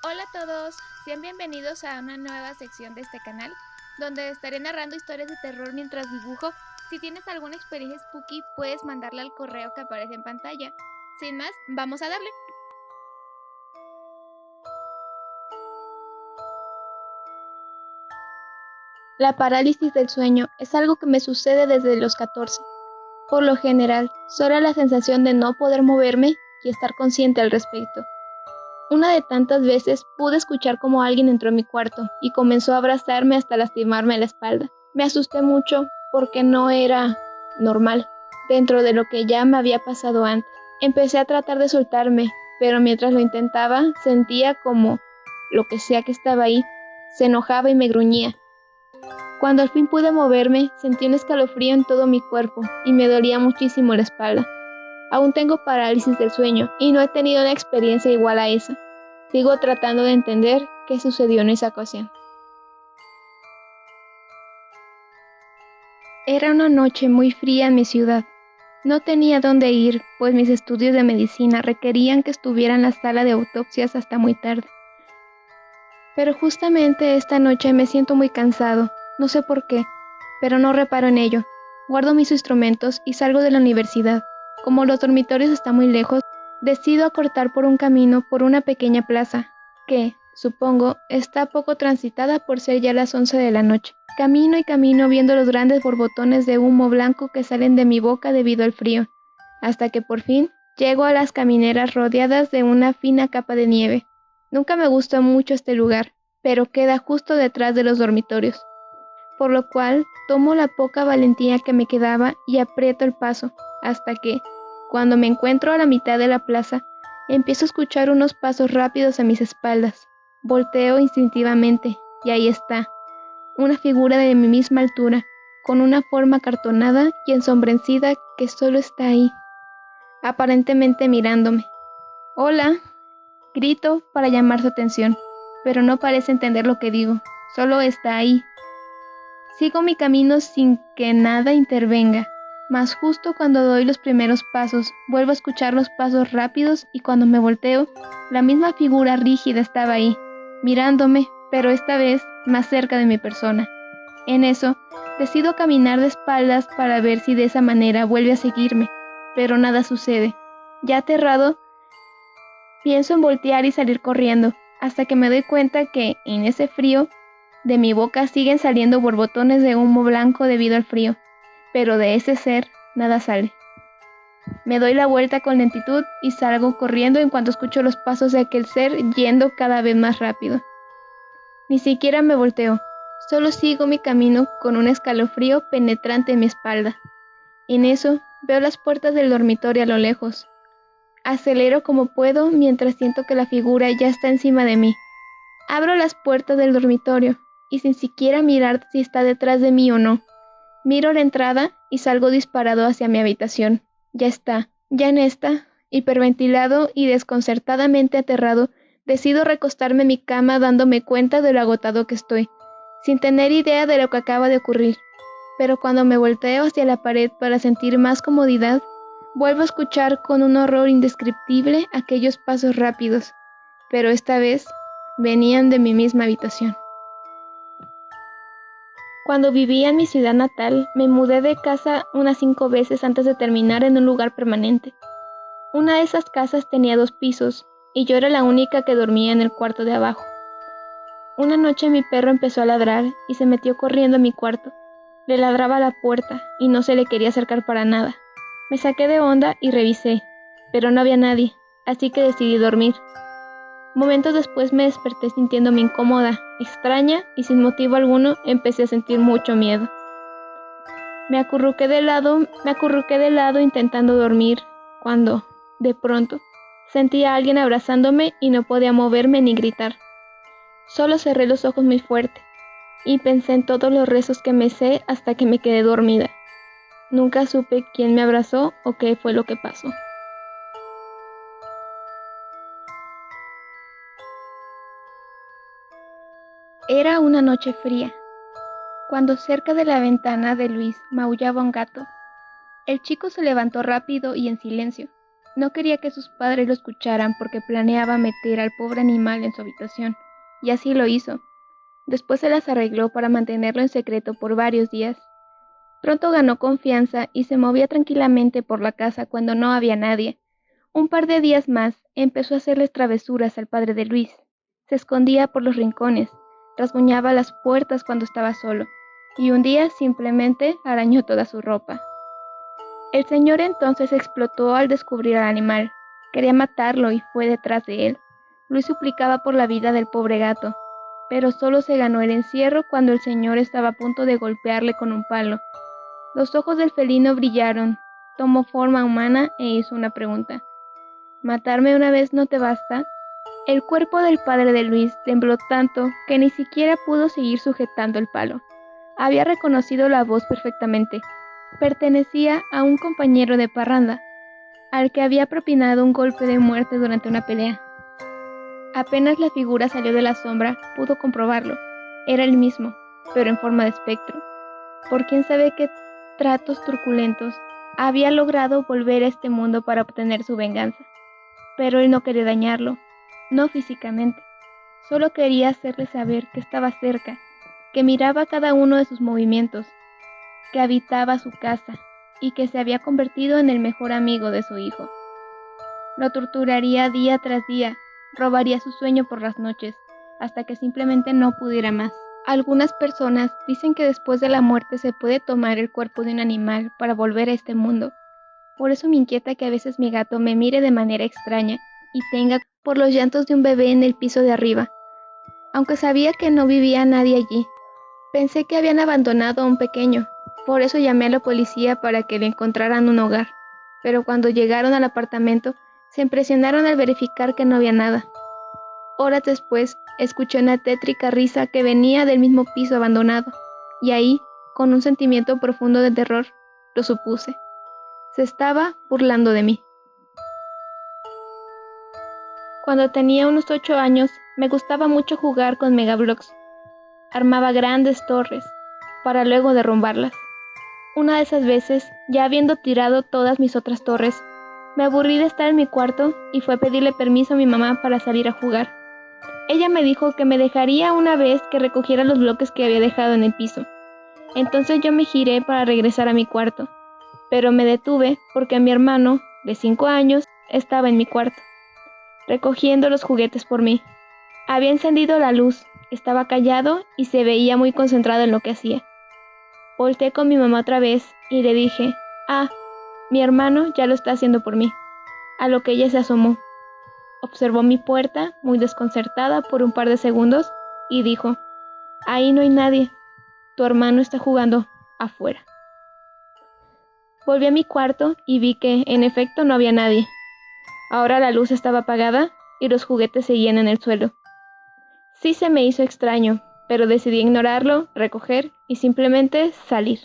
Hola a todos, sean bienvenidos a una nueva sección de este canal, donde estaré narrando historias de terror mientras dibujo. Si tienes alguna experiencia spooky, puedes mandarla al correo que aparece en pantalla. Sin más, vamos a darle. La parálisis del sueño es algo que me sucede desde los 14. Por lo general, solo la sensación de no poder moverme y estar consciente al respecto. Una de tantas veces pude escuchar cómo alguien entró en mi cuarto y comenzó a abrazarme hasta lastimarme la espalda. Me asusté mucho porque no era normal, dentro de lo que ya me había pasado antes. Empecé a tratar de soltarme, pero mientras lo intentaba, sentía como lo que sea que estaba ahí se enojaba y me gruñía. Cuando al fin pude moverme, sentí un escalofrío en todo mi cuerpo y me dolía muchísimo la espalda. Aún tengo parálisis del sueño y no he tenido una experiencia igual a esa. Sigo tratando de entender qué sucedió en esa ocasión. Era una noche muy fría en mi ciudad. No tenía dónde ir, pues mis estudios de medicina requerían que estuviera en la sala de autopsias hasta muy tarde. Pero justamente esta noche me siento muy cansado, no sé por qué, pero no reparo en ello. Guardo mis instrumentos y salgo de la universidad. Como los dormitorios están muy lejos, decido acortar por un camino por una pequeña plaza, que, supongo, está poco transitada por ser ya las 11 de la noche. Camino y camino viendo los grandes borbotones de humo blanco que salen de mi boca debido al frío, hasta que por fin llego a las camineras rodeadas de una fina capa de nieve. Nunca me gustó mucho este lugar, pero queda justo detrás de los dormitorios, por lo cual tomo la poca valentía que me quedaba y aprieto el paso, hasta que, cuando me encuentro a la mitad de la plaza, empiezo a escuchar unos pasos rápidos a mis espaldas. Volteo instintivamente, y ahí está, una figura de mi misma altura, con una forma acartonada y ensombrecida que solo está ahí, aparentemente mirándome. «Hola», grito para llamar su atención, pero no parece entender lo que digo, solo está ahí. Sigo mi camino sin que nada intervenga, mas justo cuando doy los primeros pasos, vuelvo a escuchar los pasos rápidos y cuando me volteo, la misma figura rígida estaba ahí, mirándome, pero esta vez más cerca de mi persona. En eso, decido caminar de espaldas para ver si de esa manera vuelve a seguirme, pero nada sucede. Ya aterrado, pienso en voltear y salir corriendo, hasta que me doy cuenta que, en ese frío, de mi boca siguen saliendo borbotones de humo blanco debido al frío, pero de ese ser nada sale. Me doy la vuelta con lentitud y salgo corriendo en cuanto escucho los pasos de aquel ser yendo cada vez más rápido. Ni siquiera me volteo, solo sigo mi camino con un escalofrío penetrante en mi espalda. En eso, veo las puertas del dormitorio a lo lejos. Acelero como puedo mientras siento que la figura ya está encima de mí. Abro las puertas del dormitorio y sin siquiera mirar si está detrás de mí o no, miro la entrada y salgo disparado hacia mi habitación. Ya está, ya en esta, hiperventilado y desconcertadamente aterrado, decido recostarme en mi cama dándome cuenta de lo agotado que estoy, sin tener idea de lo que acaba de ocurrir. Pero cuando me volteo hacia la pared para sentir más comodidad, vuelvo a escuchar con un horror indescriptible aquellos pasos rápidos, pero esta vez venían de mi misma habitación. Cuando vivía en mi ciudad natal, me mudé de casa unas 5 veces antes de terminar en un lugar permanente. Una de esas casas tenía 2 pisos, y yo era la única que dormía en el cuarto de abajo. Una noche mi perro empezó a ladrar y se metió corriendo a mi cuarto. Le ladraba a la puerta y no se le quería acercar para nada. Me saqué de onda y revisé, pero no había nadie, así que decidí dormir. Momentos después me desperté sintiéndome incómoda, extraña y sin motivo alguno empecé a sentir mucho miedo. Me acurruqué de lado intentando dormir, cuando, de pronto, sentí a alguien abrazándome y no podía moverme ni gritar. Solo cerré los ojos muy fuerte y pensé en todos los rezos que me sé hasta que me quedé dormida. Nunca supe quién me abrazó o qué fue lo que pasó. Era una noche fría, cuando cerca de la ventana de Luis maullaba un gato. El chico se levantó rápido y en silencio. No quería que sus padres lo escucharan porque planeaba meter al pobre animal en su habitación, y así lo hizo. Después se las arregló para mantenerlo en secreto por varios días. Pronto ganó confianza y se movía tranquilamente por la casa cuando no había nadie. Un par de días más empezó a hacerles travesuras al padre de Luis. Se escondía por los rincones, rasguñaba las puertas cuando estaba solo, y un día simplemente arañó toda su ropa. El señor entonces explotó al descubrir al animal. Quería matarlo y fue detrás de él. Luis suplicaba por la vida del pobre gato, pero solo se ganó el encierro cuando el señor estaba a punto de golpearle con un palo. Los ojos del felino brillaron, tomó forma humana e hizo una pregunta. ¿Matarme una vez no te basta? El cuerpo del padre de Luis tembló tanto que ni siquiera pudo seguir sujetando el palo. Había reconocido la voz perfectamente. Pertenecía a un compañero de parranda, al que había propinado un golpe de muerte durante una pelea. Apenas la figura salió de la sombra, pudo comprobarlo. Era el mismo, pero en forma de espectro. Por quién sabe qué tratos truculentos, había logrado volver a este mundo para obtener su venganza. Pero él no quería dañarlo, no físicamente. Solo quería hacerle saber que estaba cerca, que miraba cada uno de sus movimientos, que habitaba su casa y que se había convertido en el mejor amigo de su hijo. Lo torturaría día tras día, robaría su sueño por las noches, hasta que simplemente no pudiera más. Algunas personas dicen que después de la muerte se puede tomar el cuerpo de un animal para volver a este mundo. Por eso me inquieta que a veces mi gato me mire de manera extraña y tenga por los llantos de un bebé en el piso de arriba. Aunque sabía que no vivía nadie allí, pensé que habían abandonado a un pequeño. Por eso llamé a la policía para que le encontraran un hogar. Pero cuando llegaron al apartamento, se impresionaron al verificar que no había nada. Horas después, escuché una tétrica risa que venía del mismo piso abandonado, y ahí, con un sentimiento profundo de terror, lo supuse. Se estaba burlando de mí. Cuando tenía unos 8 años, me gustaba mucho jugar con Megablocks. Armaba grandes torres, para luego derrumbarlas. Una de esas veces, ya habiendo tirado todas mis otras torres, me aburrí de estar en mi cuarto y fue a pedirle permiso a mi mamá para salir a jugar. Ella me dijo que me dejaría una vez que recogiera los bloques que había dejado en el piso. Entonces yo me giré para regresar a mi cuarto, pero me detuve porque mi hermano, de 5 años, estaba en mi cuarto, recogiendo los juguetes por mí. Había encendido la luz, estaba callado y se veía muy concentrado en lo que hacía. Volteé con mi mamá otra vez y le dije, mi hermano ya lo está haciendo por mí. A lo que ella se asomó. Observó mi puerta, muy desconcertada por un par de segundos, y dijo, ahí no hay nadie, tu hermano está jugando afuera. Volví a mi cuarto y vi que, en efecto, no había nadie. Ahora la luz estaba apagada y los juguetes seguían en el suelo. Sí se me hizo extraño, pero decidí ignorarlo, recoger y simplemente salir.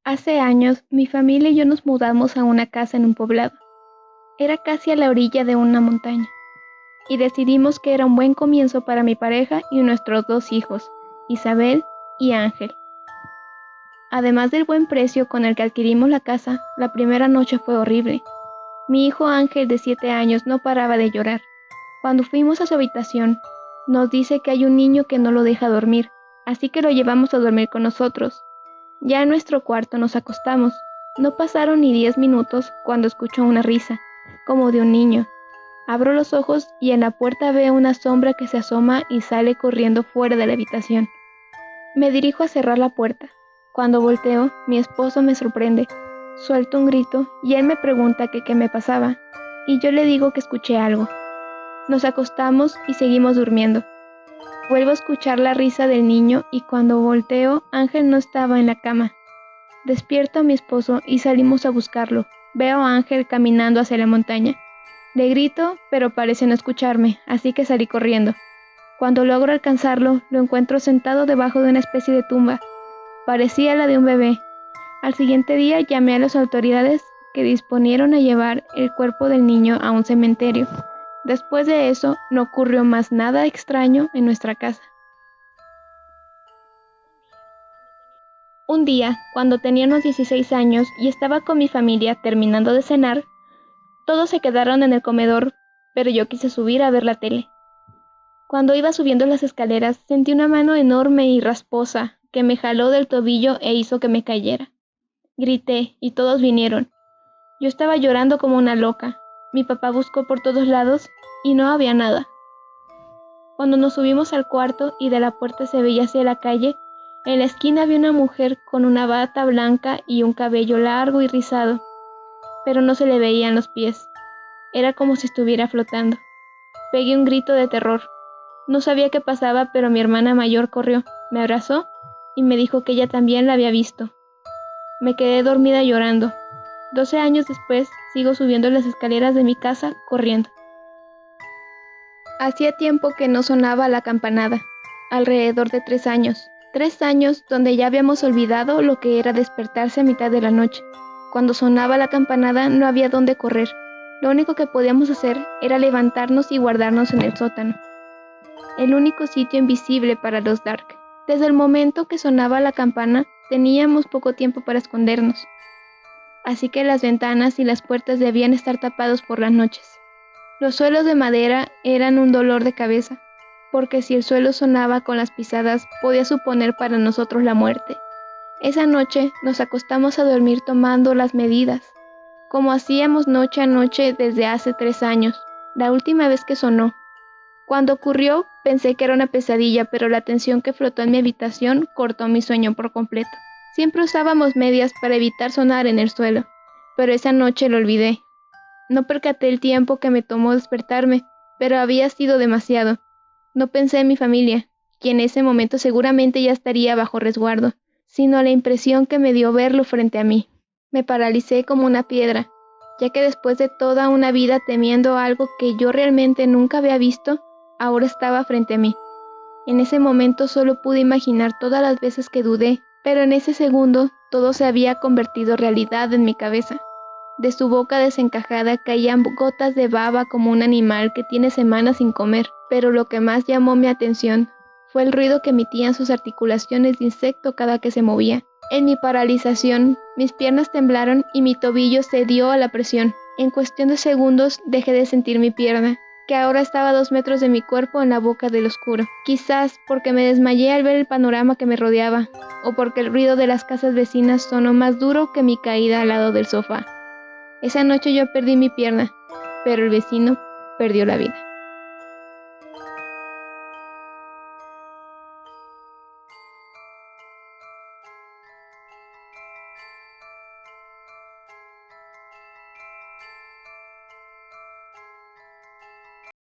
Hace años, mi familia y yo nos mudamos a una casa en un poblado. Era casi a la orilla de una montaña, y decidimos que era un buen comienzo para mi pareja y nuestros 2 hijos, Isabel y Ángel. Además del buen precio con el que adquirimos la casa, la primera noche fue horrible. Mi hijo Ángel, de 7 años, no paraba de llorar. Cuando fuimos a su habitación, nos dice que hay un niño que no lo deja dormir, así que lo llevamos a dormir con nosotros. Ya en nuestro cuarto nos acostamos. No pasaron ni 10 minutos cuando escucho una risa, como de un niño. Abro los ojos y en la puerta veo una sombra que se asoma y sale corriendo fuera de la habitación. Me dirijo a cerrar la puerta. Cuando volteo, mi esposo me sorprende. Suelto un grito y él me pregunta que qué me pasaba, y yo le digo que escuché algo. Nos acostamos y seguimos durmiendo. Vuelvo a escuchar la risa del niño y cuando volteo, Ángel no estaba en la cama. Despierto a mi esposo y salimos a buscarlo. Veo a Ángel caminando hacia la montaña. Le grito, pero parece no escucharme, así que salí corriendo. Cuando logro alcanzarlo, lo encuentro sentado debajo de una especie de tumba. Parecía la de un bebé. Al siguiente día llamé a las autoridades que disponieron a llevar el cuerpo del niño a un cementerio. Después de eso, no ocurrió más nada extraño en nuestra casa. Un día, cuando tenía unos 16 años y estaba con mi familia terminando de cenar, todos se quedaron en el comedor, pero yo quise subir a ver la tele. Cuando iba subiendo las escaleras, sentí una mano enorme y rasposa que me jaló del tobillo e hizo que me cayera. Grité y todos vinieron. Yo estaba llorando como una loca. Mi papá buscó por todos lados y no había nada. Cuando nos subimos al cuarto y de la puerta se veía hacia la calle, en la esquina había una mujer con una bata blanca y un cabello largo y rizado, pero no se le veían los pies. Era como si estuviera flotando. Pegué un grito de terror. No sabía qué pasaba, pero mi hermana mayor corrió, me abrazó y me dijo que ella también la había visto. Me quedé dormida llorando. 12 años después, sigo subiendo las escaleras de mi casa corriendo. Hacía tiempo que no sonaba la campanada, alrededor de 3 años. 3 años donde ya habíamos olvidado lo que era despertarse a mitad de la noche. Cuando sonaba la campanada no había dónde correr. Lo único que podíamos hacer era levantarnos y guardarnos en el sótano. El único sitio invisible para los Dark. Desde el momento que sonaba la campana, teníamos poco tiempo para escondernos. Así que las ventanas y las puertas debían estar tapados por las noches. Los suelos de madera eran un dolor de cabeza, porque si el suelo sonaba con las pisadas, podía suponer para nosotros la muerte. Esa noche nos acostamos a dormir tomando las medidas, como hacíamos noche a noche desde hace 3 años, la última vez que sonó. Cuando ocurrió, pensé que era una pesadilla, pero la tensión que flotó en mi habitación cortó mi sueño por completo. Siempre usábamos medias para evitar sonar en el suelo, pero esa noche lo olvidé. No percaté el tiempo que me tomó despertarme, pero había sido demasiado. No pensé en mi familia, que en ese momento seguramente ya estaría bajo resguardo, sino la impresión que me dio verlo frente a mí. Me paralicé como una piedra, ya que después de toda una vida temiendo algo que yo realmente nunca había visto, ahora estaba frente a mí. En ese momento solo pude imaginar todas las veces que dudé, pero en ese segundo todo se había convertido en realidad en mi cabeza. De su boca desencajada caían gotas de baba como un animal que tiene semanas sin comer, pero lo que más llamó mi atención fue el ruido que emitían sus articulaciones de insecto cada que se movía. En mi paralización, mis piernas temblaron y mi tobillo cedió a la presión. En cuestión de segundos dejé de sentir mi pierna, que ahora estaba a 2 metros de mi cuerpo en la boca del oscuro. Quizás porque me desmayé al ver el panorama que me rodeaba, o porque el ruido de las casas vecinas sonó más duro que mi caída al lado del sofá. Esa noche yo perdí mi pierna, pero el vecino perdió la vida.